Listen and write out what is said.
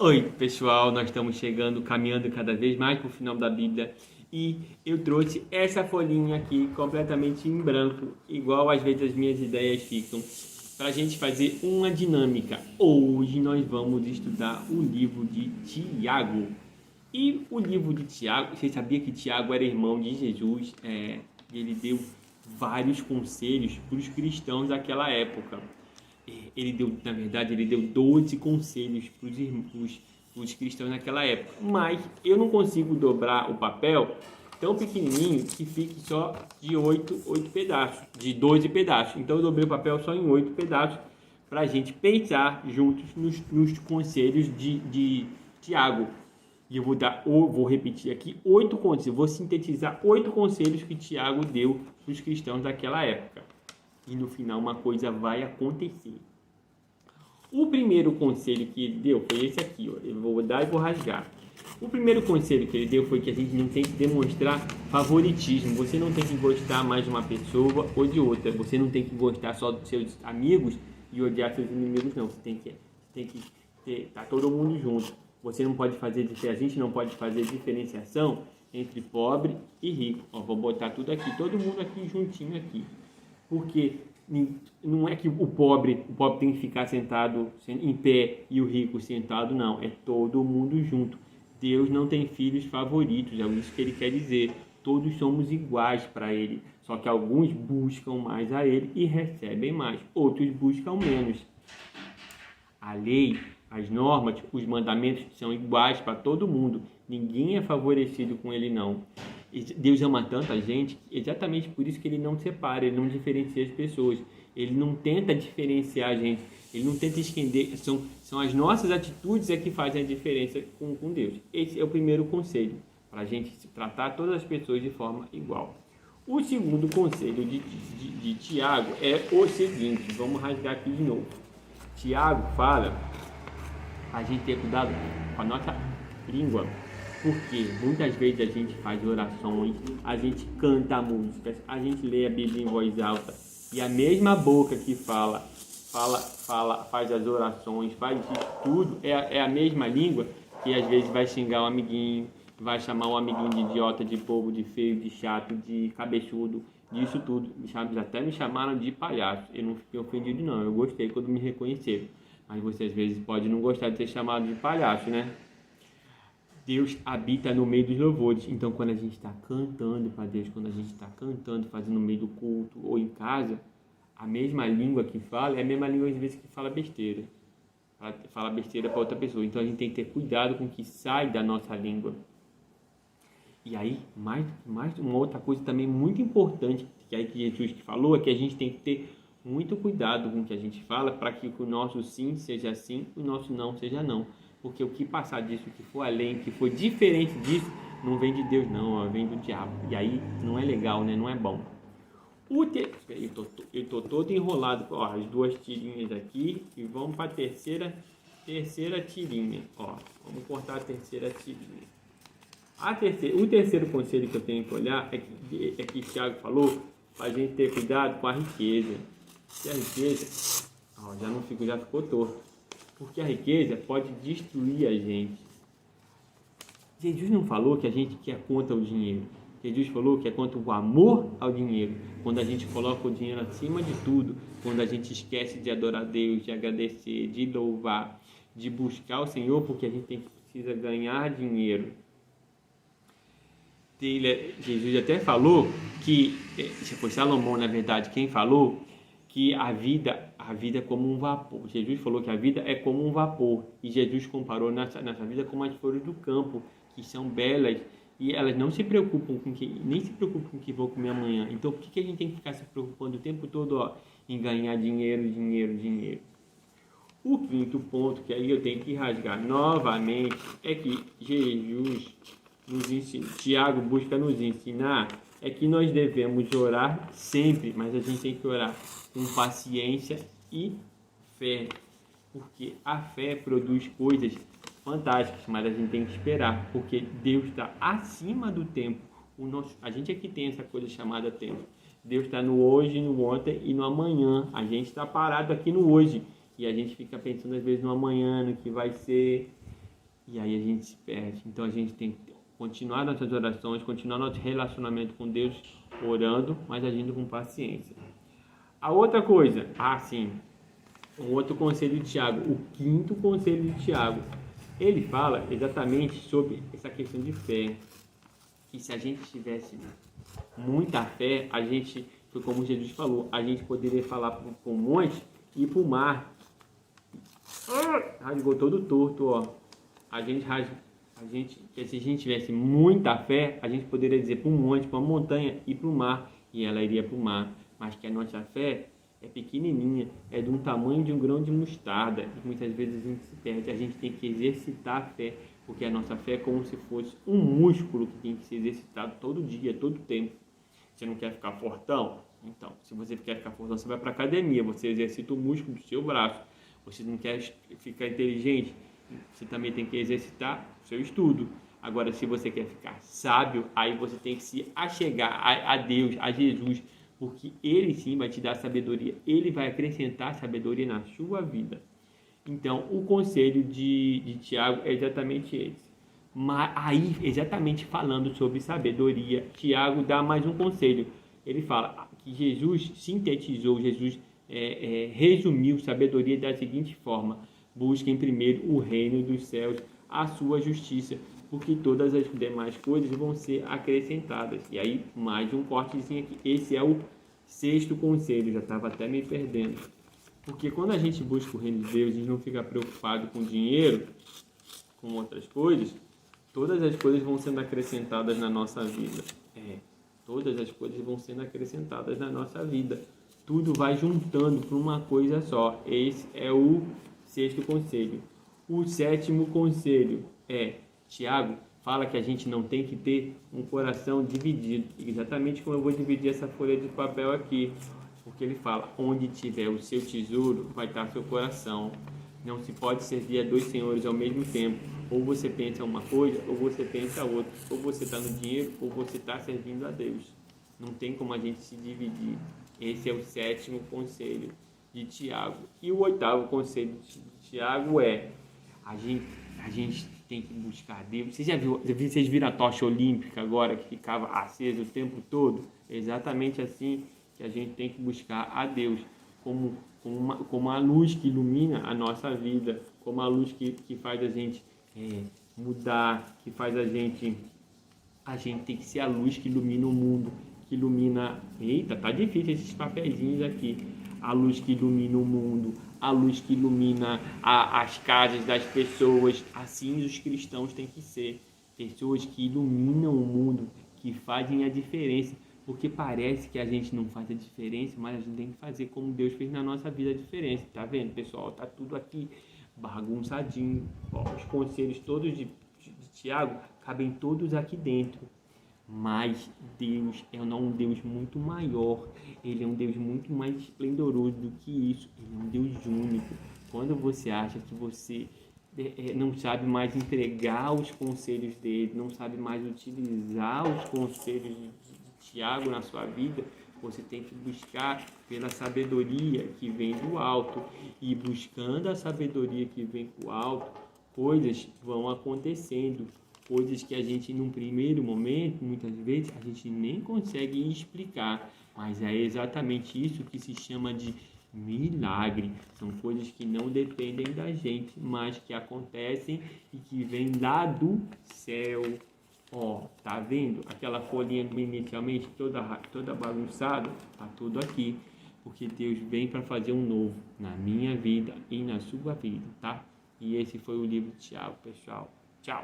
Oi, pessoal, nós estamos caminhando cada vez mais para o final da Bíblia e eu trouxe essa folhinha aqui completamente em branco, igual às vezes as minhas ideias ficam, para a gente fazer uma dinâmica. Hoje nós vamos estudar o livro de Tiago. E o livro de Tiago, você sabia que Tiago era irmão de Jesus? Ele deu vários conselhos para os cristãos daquela época. Ele deu, na verdade, ele deu 12 conselhos para os cristãos naquela época. Mas eu não consigo dobrar o papel tão pequenininho que fique só de 8 pedaços, de 12 pedaços. Então eu dobrei o papel só em 8 pedaços para a gente pensar juntos nos conselhos de Tiago. E eu vou repetir aqui 8 conselhos, vou sintetizar 8 conselhos que Tiago deu para os cristãos daquela época. E no final uma coisa vai acontecer. O primeiro conselho que ele deu foi esse aqui, ó. Eu vou dar e vou rasgar. O primeiro conselho que ele deu foi que a gente não tem que demonstrar favoritismo. Você não tem que gostar mais de uma pessoa ou de outra. Você não tem que gostar só dos seus amigos e odiar seus inimigos, não. Você tem que tá todo mundo junto. Você não pode fazer, a gente não pode fazer diferenciação entre pobre e rico. Ó, vou botar tudo aqui, todo mundo aqui juntinho aqui. Porque não é que o pobre tem que ficar sentado em pé e o rico sentado, não. É todo mundo junto. Deus não tem filhos favoritos, é isso que ele quer dizer. Todos somos iguais para ele. Só que alguns buscam mais a ele e recebem mais. Outros buscam menos. A lei, as normas, os mandamentos são iguais para todo mundo. Ninguém é favorecido com ele, não. Deus ama tanto a gente, exatamente por isso que ele não separa, ele não diferencia as pessoas, ele não tenta diferenciar a gente, ele não tenta esconder, são as nossas atitudes que fazem a diferença com Deus. Esse é o primeiro conselho, para a gente tratar todas as pessoas de forma igual. O segundo conselho de Tiago é o seguinte, vamos rasgar aqui de novo. Tiago fala a gente ter cuidado com a nossa língua, porque muitas vezes a gente faz orações, a gente canta músicas, a gente lê a Bíblia em voz alta e a mesma boca que faz as orações, faz isso tudo, é a mesma língua que às vezes vai xingar o amiguinho, vai chamar o amiguinho de idiota, de bobo, de feio, de chato, de cabeçudo, disso tudo. Até me chamaram de palhaço. Eu não fiquei ofendido, não. Eu gostei quando me reconheceram. Mas você às vezes pode não gostar de ser chamado de palhaço, né? Deus habita no meio dos louvores. Então, quando a gente está cantando para Deus, quando a gente está cantando, fazendo no meio do culto ou em casa, a mesma língua que fala é a mesma língua às vezes que fala besteira. Fala besteira para outra pessoa. Então, a gente tem que ter cuidado com o que sai da nossa língua. E aí, mais uma outra coisa também muito importante que Jesus falou é que a gente tem que ter muito cuidado com o que a gente fala para que o nosso sim seja sim e o nosso não seja não. Porque o que passar disso, o que for além, o que for diferente disso, não vem de Deus não, vem do diabo. E aí não é legal, né? Não é bom. Eu tô todo enrolado. Ó, as duas tirinhas aqui e vamos para a terceira tirinha. Ó, vamos cortar a terceira tirinha. O terceiro conselho que eu tenho que olhar é que o Tiago falou para a gente ter cuidado com a riqueza. Que a riqueza, ó, já ficou torto. Porque a riqueza pode destruir a gente. Jesus não falou que a gente quer contra o dinheiro. Jesus falou que é contra o amor ao dinheiro. Quando a gente coloca o dinheiro acima de tudo, quando a gente esquece de adorar a Deus, de agradecer, de louvar, de buscar o Senhor, porque a gente precisa ganhar dinheiro. Jesus até falou que, foi Salomão na verdade quem falou, que a vida é como um vapor. Jesus falou que a vida é como um vapor. E Jesus comparou nossa vida com as flores do campo, que são belas e elas não se preocupam nem se preocupam com o que vou comer amanhã. Então, por que a gente tem que ficar se preocupando o tempo todo, ó, em ganhar dinheiro? O quinto ponto, que aí eu tenho que rasgar novamente, é que Jesus nos ensina, Tiago busca nos ensinar, é que nós devemos orar sempre, mas a gente tem que orar com paciência e fé, porque a fé produz coisas fantásticas, mas a gente tem que esperar, porque Deus está acima do tempo. A gente é que tem essa coisa chamada tempo. Deus está no hoje, no ontem e no amanhã. A gente está parado aqui no hoje e a gente fica pensando às vezes no amanhã, no que vai ser. e aí a gente se perde. Então a gente tem que continuar nossas orações, continuar nosso relacionamento com Deus, orando, mas agindo com paciência. A outra coisa, sim, um outro conselho de Tiago, o quinto conselho de Tiago, ele fala exatamente sobre essa questão de fé, que se a gente tivesse muita fé, a gente, foi como Jesus falou, a gente poderia falar para o monte e para o mar. Rasgou todo torto, ó. Que se a gente tivesse muita fé, a gente poderia dizer para um monte, para uma montanha e para o mar, e ela iria para o mar. Mas que a nossa fé é pequenininha, é de um tamanho de um grão de mostarda, e muitas vezes a gente se perde. A gente tem que exercitar a fé, porque a nossa fé é como se fosse um músculo que tem que ser exercitado todo dia, todo tempo. Você não quer ficar fortão? Então, se você quer ficar fortão, você vai para academia, você exercita o músculo do seu braço. Você não quer ficar inteligente, você também tem que exercitar o seu estudo. Agora, se você quer ficar sábio, aí você tem que se achegar a Deus, a Jesus, porque Ele sim vai te dar sabedoria, Ele vai acrescentar sabedoria na sua vida. Então, o conselho de Tiago é exatamente esse. Mas aí, exatamente falando sobre sabedoria, Tiago dá mais um conselho. Ele fala que Jesus sintetizou, Jesus resumiu sabedoria da seguinte forma: busquem primeiro o reino dos céus, a sua justiça, porque todas as demais coisas vão ser acrescentadas. E aí, mais um cortezinho aqui. Esse é o sexto conselho, já estava até me perdendo. Porque quando a gente busca o reino de Deus, a gente não fica preocupado com dinheiro, com outras coisas, todas as coisas vão sendo acrescentadas na nossa vida. Todas as coisas vão sendo acrescentadas na nossa vida. Tudo vai juntando para uma coisa só. Esse é o sexto conselho. O sétimo conselho Tiago fala que a gente não tem que ter um coração dividido. Exatamente como eu vou dividir essa folha de papel aqui. Porque ele fala, onde tiver o seu tesouro, vai estar seu coração. Não se pode servir a dois senhores ao mesmo tempo. Ou você pensa uma coisa, ou você pensa outra. Ou você está no dinheiro, ou você está servindo a Deus. Não tem como a gente se dividir. Esse é o sétimo conselho de Tiago. E o oitavo conselho de Tiago a gente tem que buscar Deus. Vocês viram a tocha olímpica agora, que ficava acesa o tempo todo? É exatamente assim que a gente tem que buscar a Deus, como a luz que ilumina a nossa vida, como a luz que faz a gente mudar, que faz a gente tem que ser a luz que ilumina o mundo, que ilumina, eita, tá difícil esses papeizinhos aqui, a luz que ilumina o mundo, a luz que ilumina as casas das pessoas. Assim os cristãos têm que ser, pessoas que iluminam o mundo, que fazem a diferença, porque parece que a gente não faz a diferença, mas a gente tem que fazer como Deus fez na nossa vida a diferença. Tá vendo, pessoal? Tá tudo aqui bagunçadinho. Os conselhos todos de Tiago cabem todos aqui dentro. Mas Deus é um Deus muito maior. Ele é um Deus muito mais esplendoroso do que isso. Ele é um Deus único. Quando você acha que você não sabe mais entregar os conselhos dele, não sabe mais utilizar os conselhos de Tiago na sua vida, você tem que buscar pela sabedoria que vem do alto. E buscando a sabedoria que vem do alto, coisas vão acontecendo. Coisas que a gente, num primeiro momento, muitas vezes, a gente nem consegue explicar. Mas é exatamente isso que se chama de milagre. São coisas que não dependem da gente, mas que acontecem e que vêm lá do céu. Tá vendo? Aquela folhinha inicialmente toda bagunçada, tá tudo aqui. Porque Deus vem para fazer um novo na minha vida e na sua vida, tá? E esse foi o livro de Tiago, pessoal. Tchau!